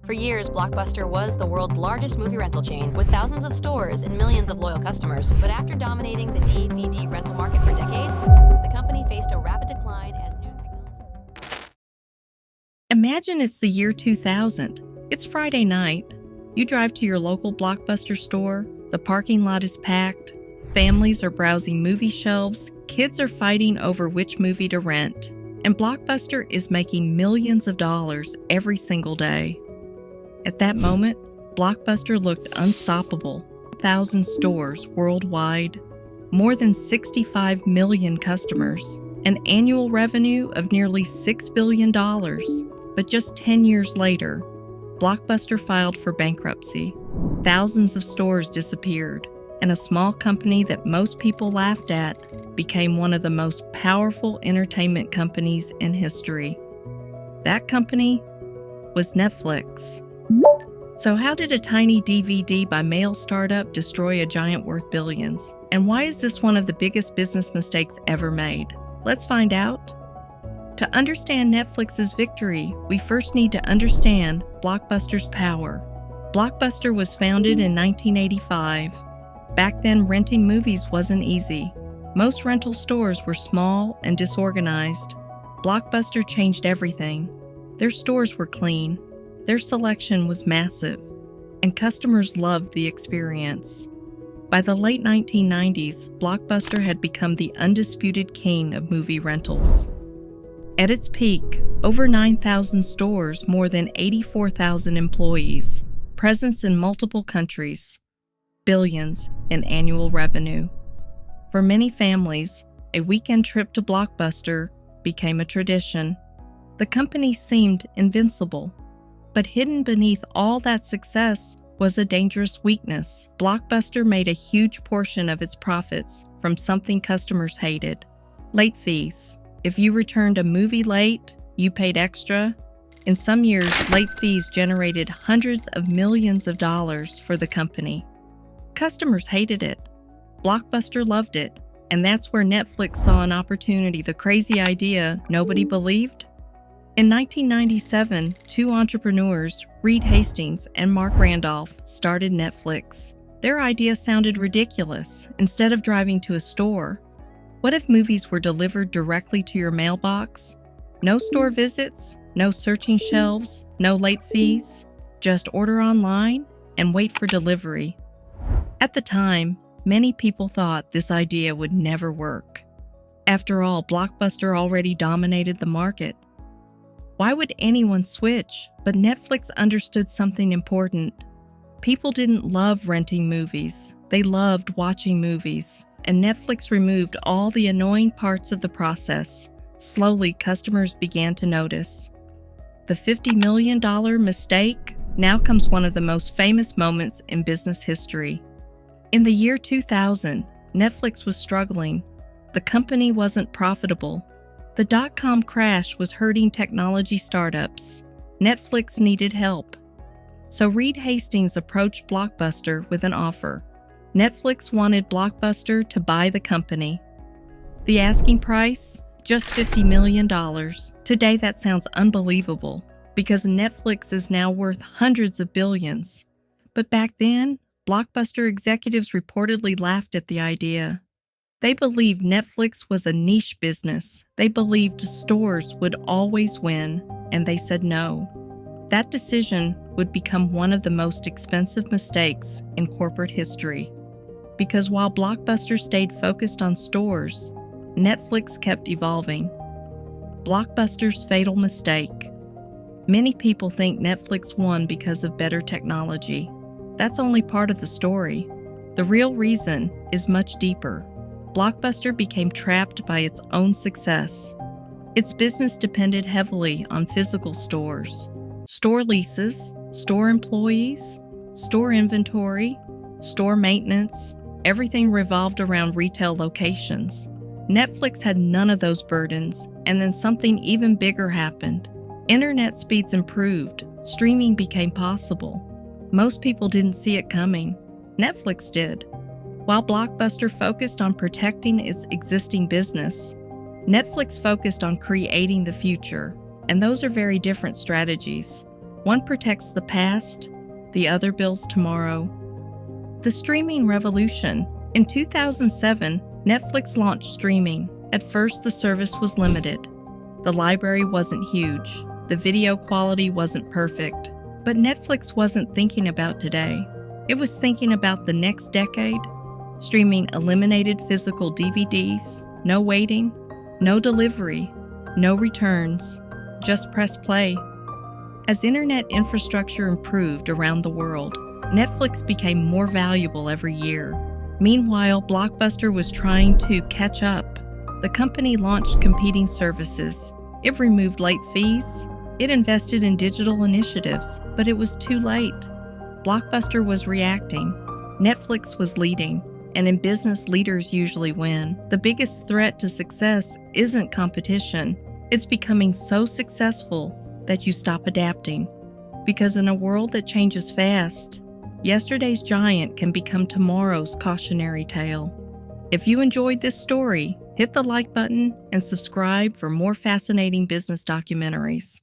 For years, Blockbuster was the world's largest movie rental chain with thousands of stores and millions of loyal customers. But after dominating the DVD rental market for decades, the company faced a rapid decline as new technology. Imagine it's the year 2000. It's Friday night. You drive to your local Blockbuster store. The parking lot is packed. Families are browsing movie shelves. Kids are fighting over which movie to rent. And Blockbuster is making millions of dollars every single day. At that moment, Blockbuster looked unstoppable. 1,000 stores worldwide, more than 65 million customers, an annual revenue of nearly $6 billion. But just 10 years later, Blockbuster filed for bankruptcy. Thousands of stores disappeared, and a small company that most people laughed at became one of the most powerful entertainment companies in history. That company was Netflix. So how did a tiny DVD by mail startup destroy a giant worth billions? And why is this one of the biggest business mistakes ever made? Let's find out. To understand Netflix's victory, we first need to understand Blockbuster's power. Blockbuster was founded in 1985. Back then, renting movies wasn't easy. Most rental stores were small and disorganized. Blockbuster changed everything. Their stores were clean. Their selection was massive, and customers loved the experience. By the late 1990s, Blockbuster had become the undisputed king of movie rentals. At its peak, over 9,000 stores, more than 84,000 employees, presence in multiple countries, billions in annual revenue. For many families, a weekend trip to Blockbuster became a tradition. The company seemed invincible. But hidden beneath all that success was a dangerous weakness. Blockbuster made a huge portion of its profits from something customers hated: late fees. If you returned a movie late, you paid extra. In some years, late fees generated hundreds of millions of dollars for the company. Customers hated it. Blockbuster loved it. And that's where Netflix saw an opportunity, the crazy idea nobody believed. In 1997, two entrepreneurs, Reed Hastings and Mark Randolph, started Netflix. Their idea sounded ridiculous. Instead of driving to a store, what if movies were delivered directly to your mailbox? No store visits, no searching shelves, no late fees. Just order online and wait for delivery. At the time, many people thought this idea would never work. After all, Blockbuster already dominated the market. Why would anyone switch? But Netflix understood something important. People didn't love renting movies. They loved watching movies. And Netflix removed all the annoying parts of the process. Slowly, customers began to notice. The $50 million mistake now comes one of the most famous moments in business history. In the year 2000, Netflix was struggling. The company wasn't profitable. The dot-com crash was hurting technology startups. Netflix needed help. So Reed Hastings approached Blockbuster with an offer. Netflix wanted Blockbuster to buy the company. The asking price? Just $50 million. Today that sounds unbelievable because Netflix is now worth hundreds of billions. But back then, Blockbuster executives reportedly laughed at the idea. They believed Netflix was a niche business. They believed stores would always win, and they said no. That decision would become one of the most expensive mistakes in corporate history. Because while Blockbuster stayed focused on stores, Netflix kept evolving. Blockbuster's fatal mistake. Many people think Netflix won because of better technology. That's only part of the story. The real reason is much deeper. Blockbuster became trapped by its own success. Its business depended heavily on physical stores, store leases, store employees, store inventory, store maintenance. Everything revolved around retail locations. Netflix had none of those burdens, and then something even bigger happened. Internet speeds improved. Streaming became possible. Most people didn't see it coming. Netflix did. While Blockbuster focused on protecting its existing business, Netflix focused on creating the future, and those are very different strategies. One protects the past, the other builds tomorrow. The streaming revolution. In 2007, Netflix launched streaming. At first, the service was limited. The library wasn't huge. The video quality wasn't perfect. But Netflix wasn't thinking about today. It was thinking about the next decade. Streaming eliminated physical DVDs, no waiting, no delivery, no returns, just press play. As internet infrastructure improved around the world, Netflix became more valuable every year. Meanwhile, Blockbuster was trying to catch up. The company launched competing services. It removed late fees. It invested in digital initiatives, but it was too late. Blockbuster was reacting. Netflix was leading. And in business, leaders usually win. The biggest threat to success isn't competition. It's becoming so successful that you stop adapting. Because in a world that changes fast, yesterday's giant can become tomorrow's cautionary tale. If you enjoyed this story, hit the like button and subscribe for more fascinating business documentaries.